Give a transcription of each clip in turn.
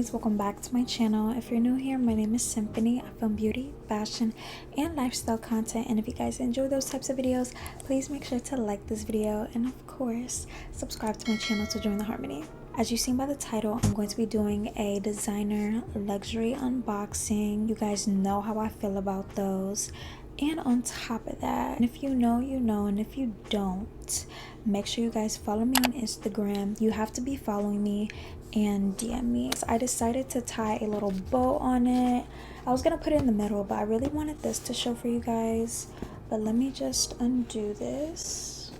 ladies, welcome back to my channel. If you're new here, my name is Symphony. I film beauty, fashion, and lifestyle content, and if you guys enjoy those types of videos, please make sure to like this video and of course subscribe to my channel to join the harmony. As you've seen by the title, I'm going to be doing a designer luxury unboxing. You guys know how I feel about those. And on top of that, and if you know, you know, and if you don't, make sure you guys follow me on Instagram. You have to be following me and DM me. So I decided to tie a little bow on it. I was gonna put it in the middle, but I really wanted this to show for you guys. But let me just undo this.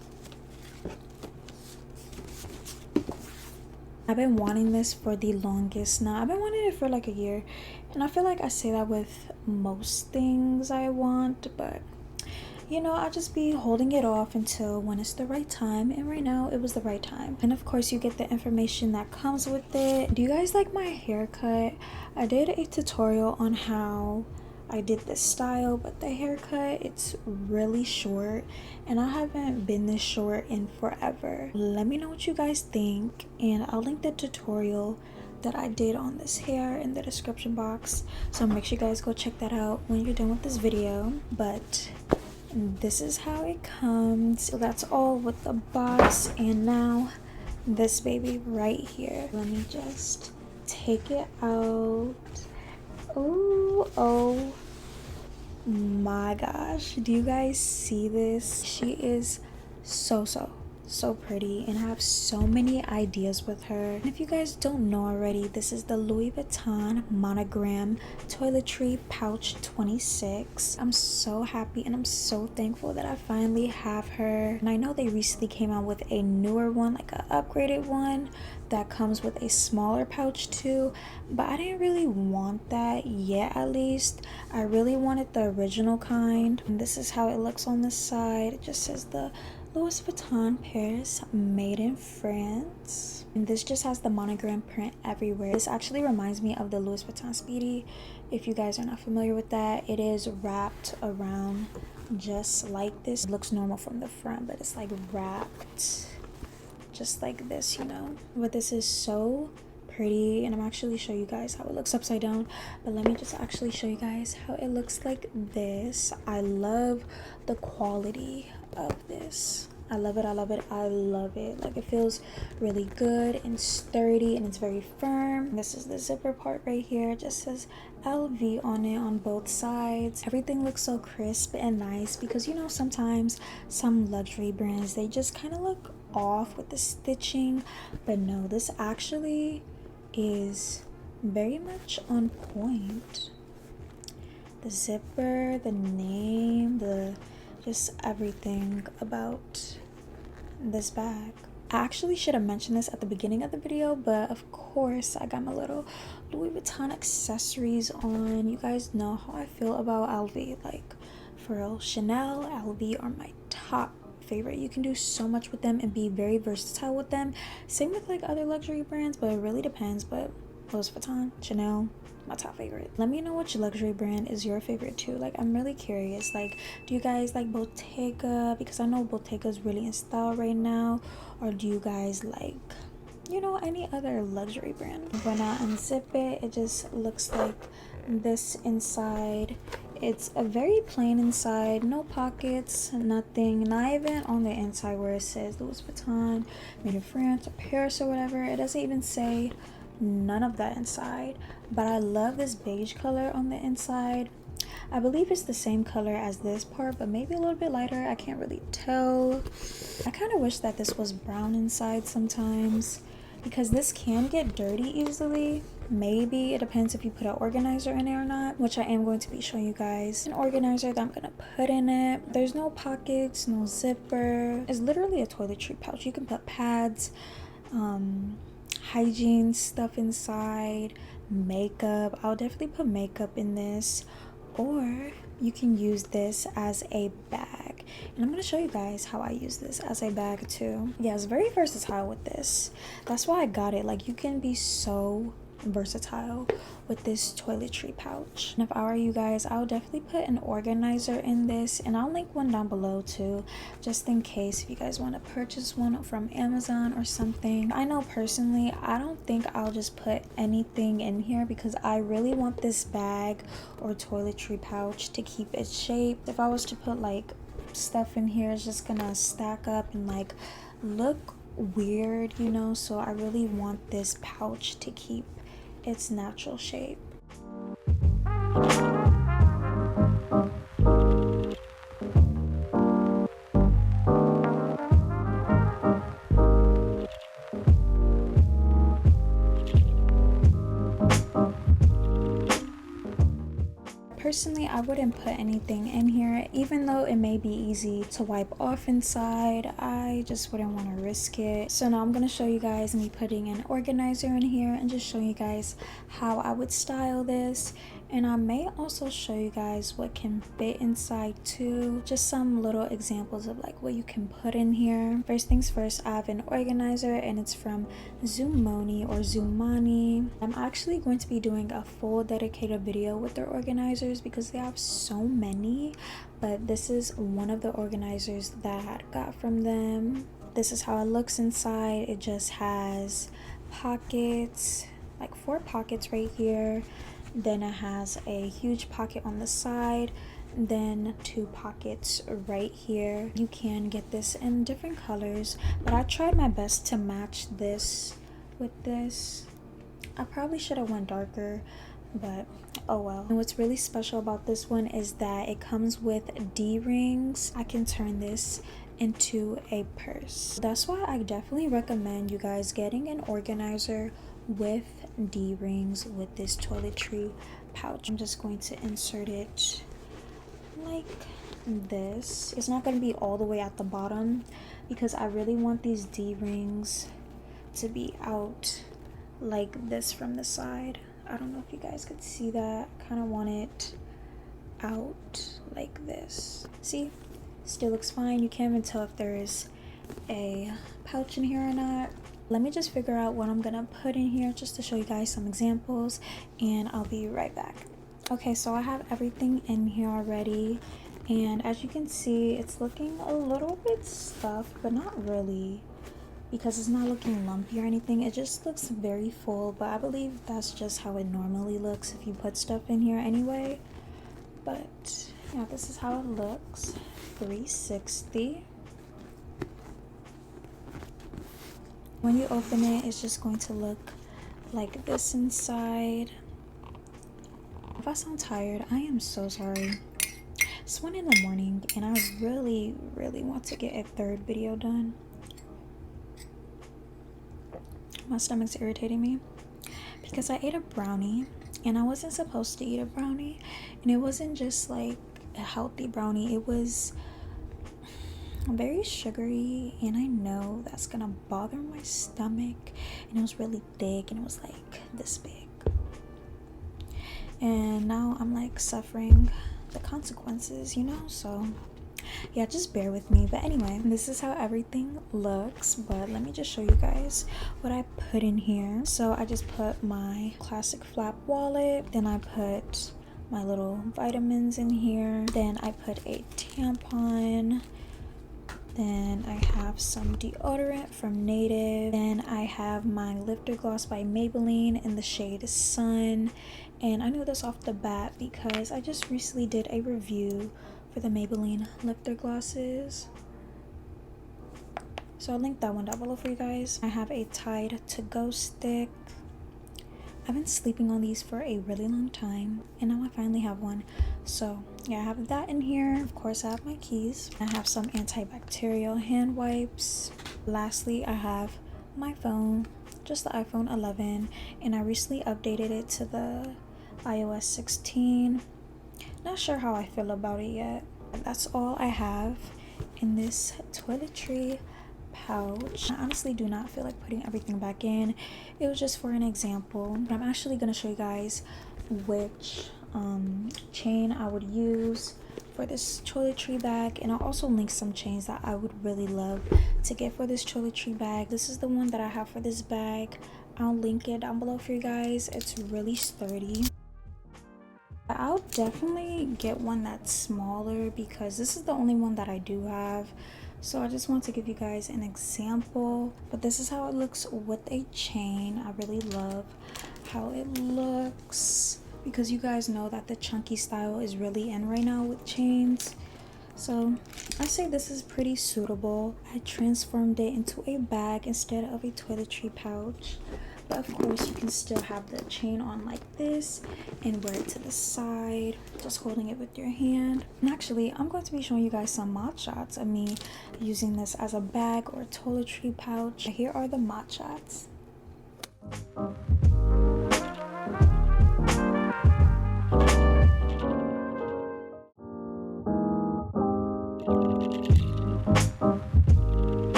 I've been wanting this for the longest now. I've been wanting it for like a year, and I feel like I say that with most things I want, but you know, I'll just be holding it off until when it's the right time, and right now it was the right time. And of course you get the information that comes with it. Do you guys like my haircut? I did a tutorial on how I did this style, but the haircut, it's really short and I haven't been this short in forever. Let me know what you guys think, and I'll link the tutorial that I did on this hair in the description box, so make sure you guys go check that out when you're done with this video. But this is how it comes. So that's all with the box, and now this baby right here. Let me just take it out. Oh my gosh, do you guys see this? She is so pretty, and I have so many ideas with her. And if you guys don't know already, this is the Louis Vuitton Monogram Toiletry Pouch 26. I'm so happy and I'm so thankful that I finally have her. And I know they recently came out with a newer one, like an upgraded one that comes with a smaller pouch too, but I didn't really want that yet. At least I really wanted the original kind. And this is how it looks on the side. It just says the Louis Vuitton Paris, made in France. And this just has the monogram print everywhere. This actually reminds me of the Louis Vuitton Speedy. If you guys are not familiar with that, it is wrapped around just like this. It looks normal from the front, but it's like wrapped just like this, you know. But this is so pretty, and I'm actually show you guys how it looks upside down, but let me just actually show you guys how it looks like this. I love the quality of this. I love it. Like, it feels really good and sturdy, and it's very firm. This is the zipper part right here. It just says LV on it on both sides. Everything looks so crisp and nice, because you know, sometimes some luxury brands, they just kind of look off with the stitching, but no, this actually is very much on point. The zipper, the name, just everything about this bag. I actually should have mentioned this at the beginning of the video, but of course I got my little Louis Vuitton accessories on. You guys know how I feel about LV. Like, for real, Chanel, LV are my top favorite. You can do so much with them and be very versatile with them. Same with like other luxury brands, but it really depends. But Louis Vuitton, Chanel, my top favorite. Let me know which luxury brand is your favorite too. Like, I'm really curious. Like, do you guys like Bottega? Because I know Bottega is really in style right now. Or do you guys like, you know, any other luxury brand? When I unzip it, it just looks like this inside. It's a very plain inside, no pockets, nothing, not even on the inside where it says Louis Vuitton, made in France or Paris or whatever. It doesn't even say none of that inside. But I love this beige color on the inside. I believe it's the same color as this part, but maybe a little bit lighter. I can't really tell. I kind of wish that this was brown inside sometimes, because this can get dirty easily. Maybe it depends if you put an organizer in it or not, which I am going to be showing you guys an organizer that I'm gonna put in it. There's no pockets, no zipper. It's literally a toiletry pouch. You can put pads, hygiene stuff inside, makeup. I'll definitely put makeup in this, or you can use this as a bag, and I'm going to show you guys how I use this as a bag too. Yeah, it's very versatile with this. That's why I got it. Like, you can be so versatile with this toiletry pouch. And if I were you guys, I would definitely put an organizer in this, and I'll link one down below too, just in case if you guys want to purchase one from Amazon or something. I know personally, I don't think I'll just put anything in here because I really want this bag or toiletry pouch to keep its shape. If I was to put like stuff in here, it's just gonna stack up and like look weird, you know. So I really want this pouch to keep its natural shape. Personally, I wouldn't put anything in here, even though it may be easy to wipe off inside. I just wouldn't want to risk it. So now I'm going to show you guys me putting an organizer in here and just show you guys how I would style this. And I may also show you guys what can fit inside too, just some little examples of like what you can put in here. First things first, I have an organizer and it's from Symphony or Symphony. I'm actually going to be doing a full dedicated video with their organizers because they have so many, but this is one of the organizers that I got from them. This is how it looks inside. It just has pockets, like 4 pockets right here. Then it has a huge pocket on the side, then 2 pockets right here. You can get this in different colors, but I tried my best to match this with this. I probably should have went darker, but oh well. And what's really special about this one is that it comes with D rings. I can turn this into a purse. That's why I definitely recommend you guys getting an organizer with D rings with this toiletry pouch. I'm just going to insert it like this. It's not going to be all the way at the bottom because I really want these D rings to be out like this from the side. I don't know if you guys could see that. I kind of want it out like this. See, still looks fine. You can't even tell if there is a pouch in here or not. Let me just figure out what I'm gonna put in here just to show you guys some examples, and I'll be right back. Okay, so I have everything in here already, and as you can see, it's looking a little bit stuffed, but not really, because it's not looking lumpy or anything. It just looks very full, but I believe that's just how it normally looks if you put stuff in here anyway. But yeah, this is how it looks. 360. When you open it, it's just going to look like this inside. If I sound tired, I am so sorry. It's 1 in the morning and I really want to get a 3rd video done. My stomach's irritating me because I ate a brownie and I wasn't supposed to eat a brownie, and it wasn't just like a healthy brownie, it was very sugary, and I know that's gonna bother my stomach, and it was really thick and it was like this big, and now I'm like suffering the consequences, you know. So yeah, just bear with me. But anyway, this is how everything looks, but let me just show you guys what I put in here. So I just put my classic flap wallet, then I put my little vitamins in here, then I put a tampon, then I have some deodorant from Native, then I have my lifter gloss by Maybelline in the shade Sun. And I knew this off the bat because I just recently did a review for the Maybelline lifter glosses, so I'll link that one down below for you guys. I have a Tide to Go stick. I've been sleeping on these for a really long time, and now I finally have one. So yeah, I have that in here. Of course, I have my keys. I have some antibacterial hand wipes. Lastly, I have my phone, just the iPhone 11, and I recently updated it to the iOS 16. Not sure how I feel about it yet. And that's all I have in this toiletry pouch. I honestly do not feel like putting everything back in. It was just for an example, but I'm actually going to show you guys which chain I would use for this toiletry bag, and I'll also link some chains that I would really love to get for this toiletry bag. This is the one that I have for this bag. I'll link it down below for you guys. It's really sturdy. I'll definitely get one that's smaller because this is the only one that I do have. So I just want to give you guys an example, but this is how it looks with a chain. I really love how it looks because you guys know that the chunky style is really in right now with chains. So I say this is pretty suitable. I transformed it into a bag instead of a toiletry pouch. But of course you can still have the chain on like this and wear it to the side, just holding it with your hand. And actually I'm going to be showing you guys some mod shots of me using this as a bag or a toiletry pouch. Here are the mod shots.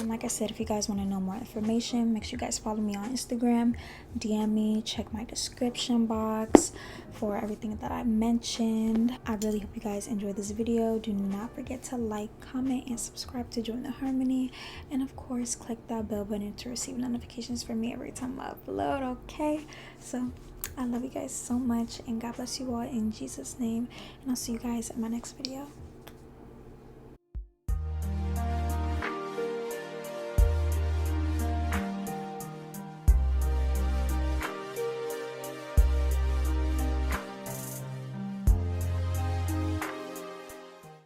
Like I said, if you guys want to know more information, make sure you guys follow me on Instagram, DM me, check my description box for everything that I mentioned. I really hope you guys enjoyed this video. Do not forget to like, comment, and subscribe to join the Harmony, and of course click that bell button to receive notifications from me every time I upload. Okay, so I love you guys so much, and God bless you all in Jesus' name, and I'll see you guys in my next video.